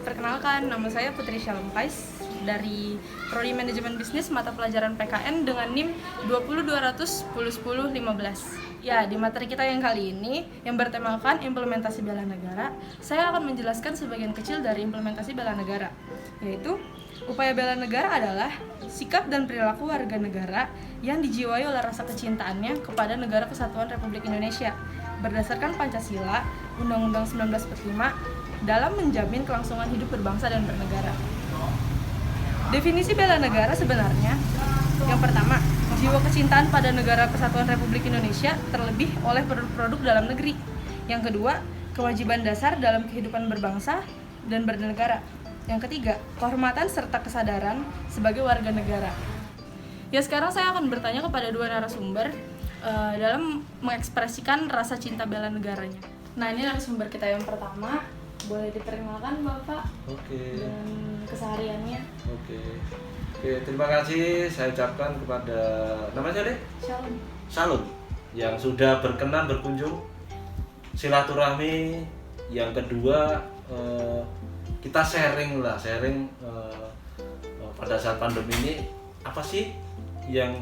Perkenalkan, nama saya Putri Shalempais dari Prodi Manajemen Bisnis Mata Pelajaran PKN dengan NIM 20200 10 10 15. Ya, di materi kita yang kali ini yang bertemakan implementasi bela negara, saya akan menjelaskan sebagian kecil dari implementasi bela negara, yaitu upaya bela negara adalah sikap dan perilaku warga negara yang dijiwai oleh rasa kecintaannya kepada Negara Kesatuan Republik Indonesia berdasarkan Pancasila, Undang-Undang 1945 dalam menjamin kelangsungan hidup berbangsa dan bernegara. Definisi bela negara sebenarnya, yang pertama, jiwa kecintaan pada Negara Kesatuan Republik Indonesia terlebih oleh produk-produk dalam negeri. Yang kedua, kewajiban dasar dalam kehidupan berbangsa dan bernegara. Yang ketiga, kehormatan serta kesadaran sebagai warga negara. Ya, sekarang saya akan bertanya kepada dua narasumber dalam mengekspresikan rasa cinta bela negaranya. Nah, ini narasumber kita yang pertama. Boleh diperkenalkan Bapak? Oke. Dan kesehariannya? Oke, terima kasih saya ucapkan kepada namanya deh? Shalom yang sudah berkenan berkunjung silaturahmi. Yang kedua kita sharing pada saat pandemi ini apa sih yang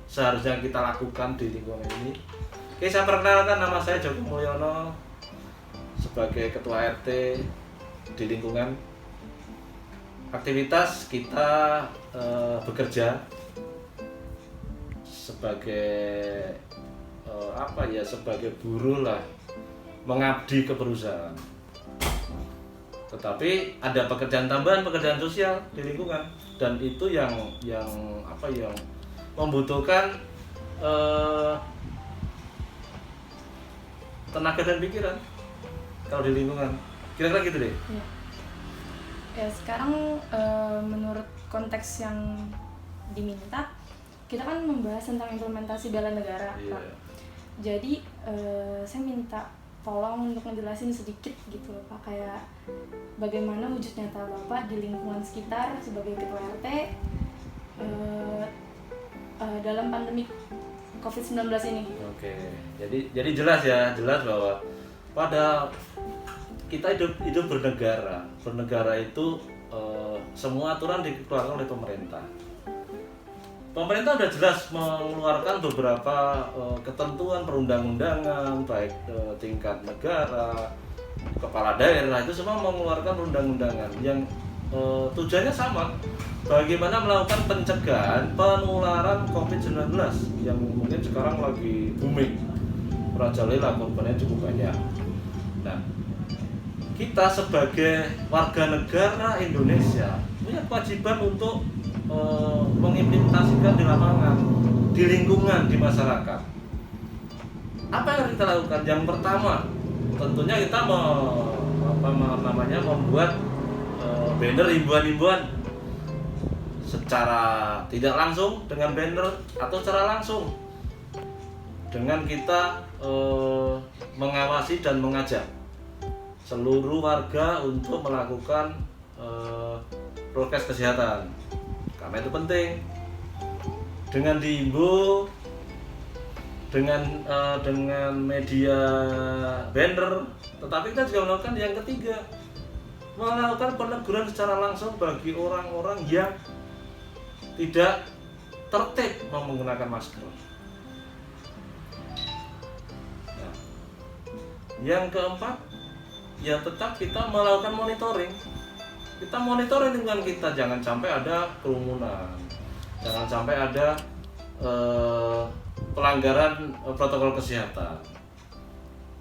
seharusnya kita lakukan di lingkungan ini. Oke, saya perkenalkan, nama saya Joko Mulyono sebagai Ketua RT di lingkungan. Aktivitas kita bekerja sebagai sebagai buruh lah, mengabdi ke perusahaan. Tetapi ada pekerjaan tambahan, pekerjaan sosial di lingkungan, dan itu yang membutuhkan tenaga dan pikiran. Kalau di lingkungan, kira-kira gitu deh. Ya, sekarang menurut konteks yang diminta, kita kan membahas tentang implementasi bela negara, Pak. Jadi saya minta tolong untuk ngejelasin sedikit gitu loh, Pak, kayak bagaimana wujud nyata Bapak di lingkungan sekitar sebagai Ketua RT dalam pandemi COVID-19 ini. Oke, jadi jelas bahwa pada kita hidup bernegara. Bernegara itu semua aturan dikeluarkan oleh pemerintah. Pemerintah sudah jelas mengeluarkan beberapa ketentuan perundang-undangan, baik tingkat negara, kepala daerah, itu semua mengeluarkan undang-undangan yang tujuannya sama, bagaimana melakukan pencegahan penularan COVID-19 yang mungkin sekarang lagi booming, merajalela, korbannya cukup banyak. Nah, kita sebagai warga negara Indonesia punya kewajiban untuk mengimplementasikan di lapangan, di lingkungan, di masyarakat. Apa yang harus kita lakukan? Yang pertama, tentunya kita membuat banner himbauan-himbauan secara tidak langsung dengan banner atau secara langsung dengan kita mengawasi dan mengajak seluruh warga untuk melakukan prokes kesehatan, karena itu penting. Dengan diimbau dengan media banner, tetapi kita juga melakukan yang ketiga, melakukan peneguran secara langsung bagi orang-orang yang tidak tertib menggunakan masker. Nah, yang keempat, ya tetap kita melakukan monitoring. Kita monitoring lingkungan kita, jangan sampai ada kerumunan, jangan sampai ada pelanggaran protokol kesehatan.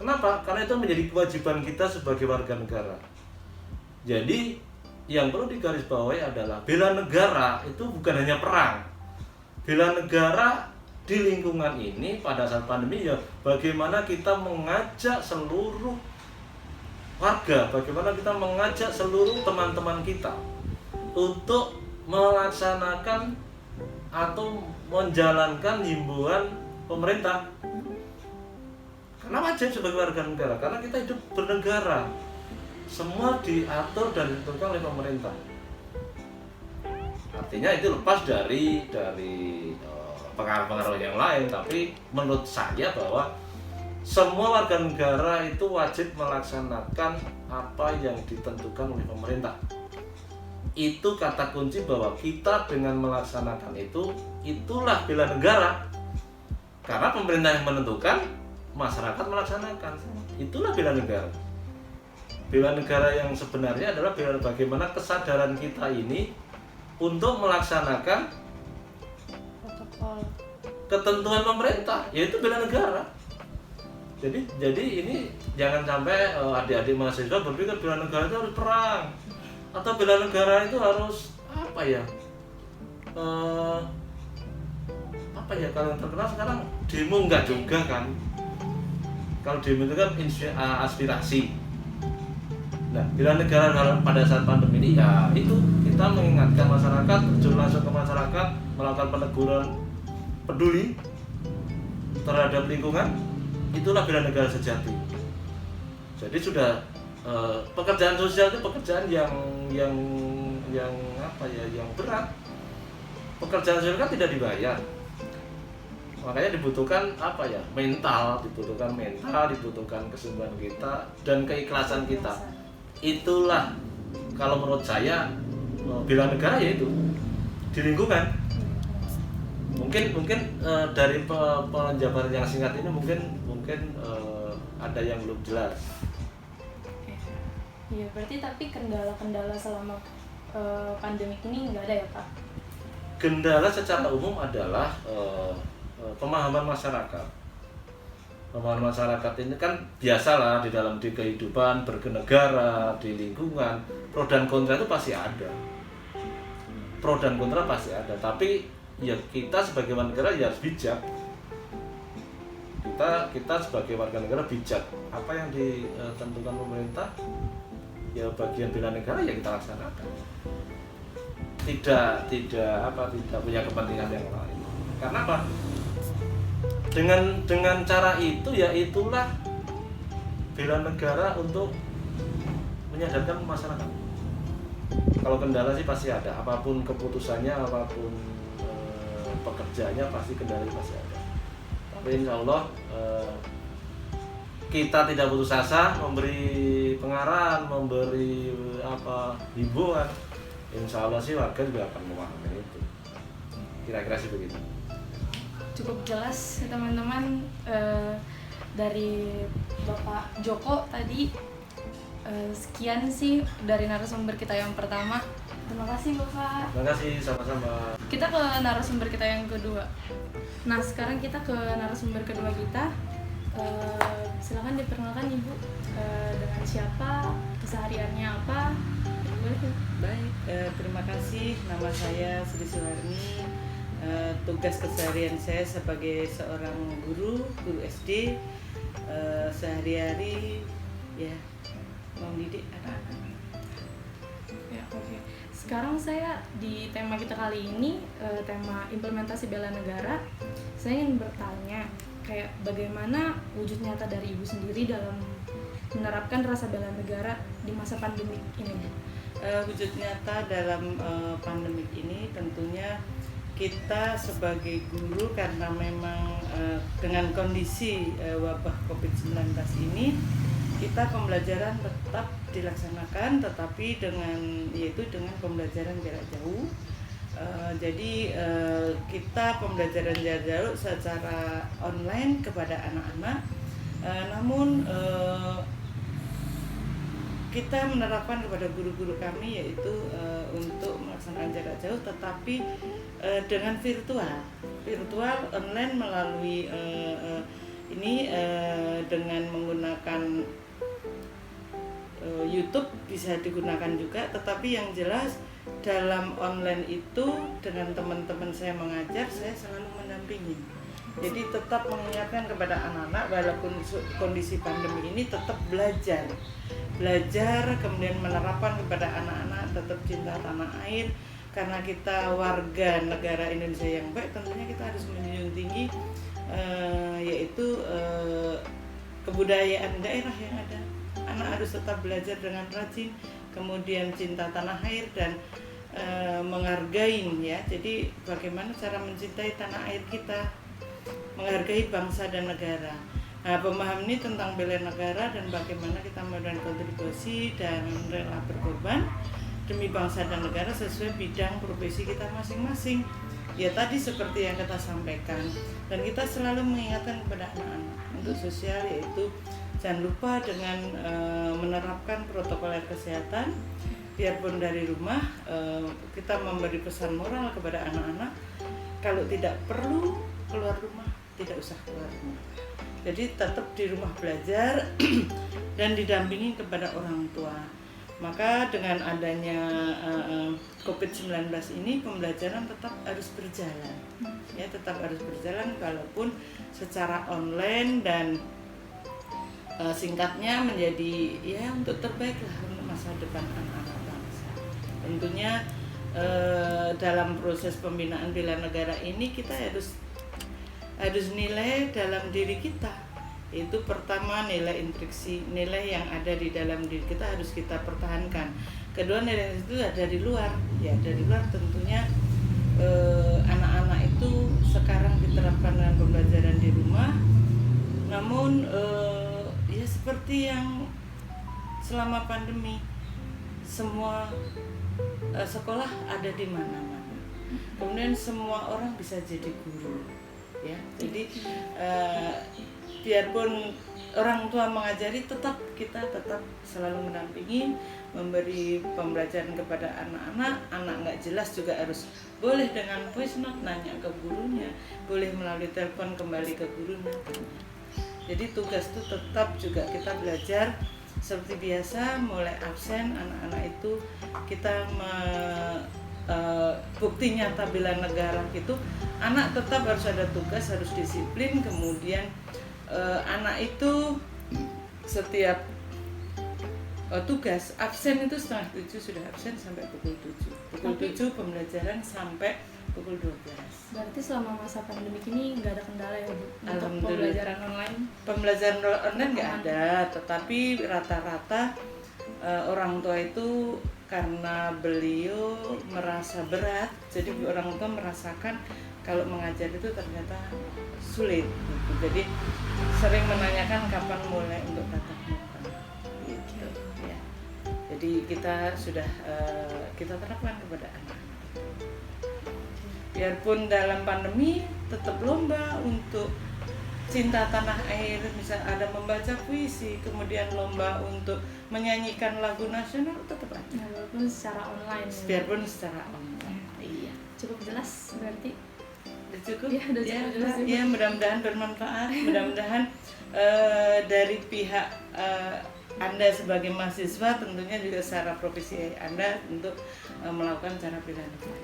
Kenapa? Karena itu menjadi kewajiban kita sebagai warga negara. Jadi yang perlu digarisbawahi adalah bela negara itu bukan hanya perang. Bela negara di lingkungan ini pada saat pandemi, ya bagaimana kita mengajak seluruh warga, bagaimana kita mengajak seluruh teman-teman kita untuk melaksanakan atau menjalankan himbauan pemerintah. Karena wajib sebagai warga negara, karena kita hidup bernegara. Semua diatur dan ditentukan oleh pemerintah. Artinya itu lepas dari pengaruh-pengaruh yang lain, tapi menurut saya bahwa semua warga negara itu wajib melaksanakan apa yang ditentukan oleh pemerintah. Itu kata kunci bahwa kita dengan melaksanakan itu, itulah bela negara. Karena pemerintah yang menentukan, masyarakat melaksanakan. Itulah bela negara. Bela negara yang sebenarnya adalah bela bagaimana kesadaran kita ini untuk melaksanakan Protokol. ketentuan pemerintah, yaitu bela negara. Jadi ini jangan sampai adik-adik mahasiswa berpikir bela negara itu harus perang atau bela negara itu harus apa ya? Apa ya, kalau yang terkenal sekarang demo, enggak juga kan? Kalau demo itu kan aspirasi. Nah, bela negara pada saat pandemi ini ya itu kita mengingatkan masyarakat, terjun langsung ke masyarakat, melakukan peneguran peduli terhadap lingkungan. Itulah bela negara sejati. Jadi sudah pekerjaan sosial itu pekerjaan yang apa ya, yang berat. Pekerjaan sosial kan tidak dibayar. Makanya dibutuhkan apa ya, dibutuhkan kesungguhan kita dan keikhlasan kita. Itulah kalau menurut saya bela negara, yaitu di lingkungan. Mungkin dari penjabaran yang singkat ini mungkin ada yang belum jelas. Iya, berarti tapi kendala-kendala selama pandemik ini nggak ada ya Pak? Kendala secara umum adalah pemahaman masyarakat. Pemahaman masyarakat ini kan biasalah di kehidupan bernegara, di lingkungan, pro dan kontra itu pasti ada. Pro dan kontra pasti ada, tapi ya kita sebagai warga negara ya harus bijak. Kita sebagai warga negara bijak. Apa yang ditentukan pemerintah, ya bagian bela negara ya kita laksanakan. Tidak punya kepentingan yang lain. Karena apa? Dengan cara itu, ya itulah bela negara untuk menyadarkan masyarakat. Kalau kendala sih pasti ada, apapun keputusannya, apapun pekerjaannya, pasti kendala pasti ada. Tapi insya Allah kita tidak putus asa memberi pengarahan, memberi himbauan. Insya Allah sih warga juga akan memahami itu. Kira-kira sih begitu. Cukup jelas ya teman-teman, dari Bapak Joko tadi. Sekian sih dari narasumber kita yang pertama. Terima kasih Bapak. Terima kasih, sama-sama. Kita ke narasumber kita yang kedua. Nah, sekarang kita ke narasumber kedua kita. Silakan diperkenalkan Ibu, dengan siapa, kesehariannya apa. Boleh? Baik, terima kasih. Nama saya Sri Suharni. Tugas keseharian saya sebagai seorang guru SD, sehari-hari ya mendidik anak-anak. Ya, oke. Sekarang saya di tema kita kali ini, tema implementasi bela negara. Saya ingin bertanya, kayak bagaimana wujud nyata dari Ibu sendiri dalam menerapkan rasa bela negara di masa pandemik ini? Wujud nyata dalam pandemik ini tentunya kita sebagai guru, karena memang dengan kondisi wabah COVID-19 ini, kita pembelajaran tetap dilaksanakan, tetapi yaitu dengan pembelajaran jarak jauh. Jadi kita pembelajaran jarak jauh secara online kepada anak-anak, namun kita menerapkan kepada guru-guru kami, yaitu untuk melaksanakan jarak jauh, tetapi dengan virtual online melalui dengan menggunakan YouTube bisa digunakan juga. Tetapi yang jelas dalam online itu dengan teman-teman saya mengajar, saya selalu mendampingi. Jadi tetap mengingatkan kepada anak-anak, walaupun kondisi pandemi ini tetap belajar, kemudian menerapkan kepada anak-anak tetap cinta tanah air. Karena kita warga negara Indonesia yang baik, tentunya kita harus menjunjung tinggi yaitu kebudayaan daerah yang ada. Anak harus tetap belajar dengan rajin, kemudian cinta tanah air dan menghargai ya. Jadi bagaimana cara mencintai tanah air kita, menghargai bangsa dan negara. Nah, pemahaman ini tentang bela negara dan bagaimana kita memberikan kontribusi dan rela berkorban demi bangsa dan negara sesuai bidang profesi kita masing-masing. Ya tadi seperti yang kita sampaikan, dan kita selalu mengingatkan kepada anak-anak untuk sosial, yaitu jangan lupa dengan menerapkan protokol kesehatan. Biarpun dari rumah, kita memberi pesan moral kepada anak-anak, kalau tidak perlu keluar rumah, tidak usah keluar rumah. Jadi tetap di rumah belajar dan didampingi kepada orang tua. Maka dengan adanya COVID-19 ini, pembelajaran tetap harus berjalan. Ya, tetap harus berjalan walaupun secara online, dan singkatnya menjadi ya untuk terbaik lah untuk masa depan anak-anak bangsa. Tentunya dalam proses pembinaan bela negara ini kita harus nilai dalam diri kita. Itu pertama, nilai intriksi, nilai yang ada di dalam diri kita harus kita pertahankan. Kedua, nilai itu dari luar. Ya, dari luar tentunya anak-anak itu sekarang diterapkan dengan pembelajaran di rumah. Namun ya seperti yang selama pandemi, semua sekolah ada di mana-mana. Kemudian semua orang bisa jadi guru. Ya, jadi biarpun orang tua mengajari, kita tetap selalu mendampingi, memberi pembelajaran kepada anak-anak. Anak nggak jelas juga harus boleh dengan voice note nanya ke gurunya, boleh melalui telepon kembali ke gurunya. Jadi tugas itu tetap juga kita belajar seperti biasa, mulai absen anak-anak itu kita bukti nyata bela negara gitu. Anak tetap harus ada tugas, harus disiplin. Kemudian anak itu setiap tugas absen itu 6:30 sudah absen sampai pukul 7. Pukul 7 pembelajaran sampai pukul 12. Berarti selama masa pandemi ini nggak ada kendala ya Bu untuk pembelajaran online? Pembelajaran online nggak ada, tetapi rata-rata orang tua itu karena beliau merasa berat, jadi orang tua merasakan kalau mengajar itu ternyata sulit gitu. Jadi sering menanyakan kapan mulai untuk tatap muka gitu ya. Jadi kita sudah kita terapkan kepada anak. Biarpun dalam pandemi tetap lomba untuk cinta tanah air, misal ada membaca puisi, kemudian lomba untuk menyanyikan lagu nasional, tetap ada. Nah, walaupun secara online. Biarpun secara online. Iya. Cukup jelas berarti. Udah cukup? Ya, udah cukup jelas. Ya, mudah-mudahan bermanfaat. Mudah-mudahan dari pihak Anda sebagai mahasiswa, tentunya juga secara profesi Anda untuk melakukan cara bela negara.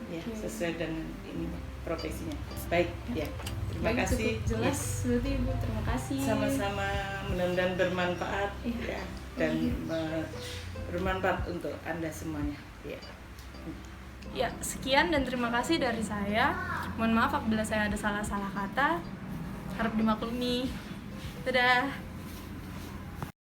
Ya, sesuai dengan ini profesinya. Baik, ya. Terima Baik, kasih. cukup jelas berarti Ibu. Terima kasih. Sama-sama, mudah-mudahan bermanfaat ya, dan bermanfaat untuk Anda semuanya. Ya. Ya, sekian dan terima kasih dari saya. Mohon maaf apabila saya ada salah-salah kata. Harap dimaklumi. Dadah.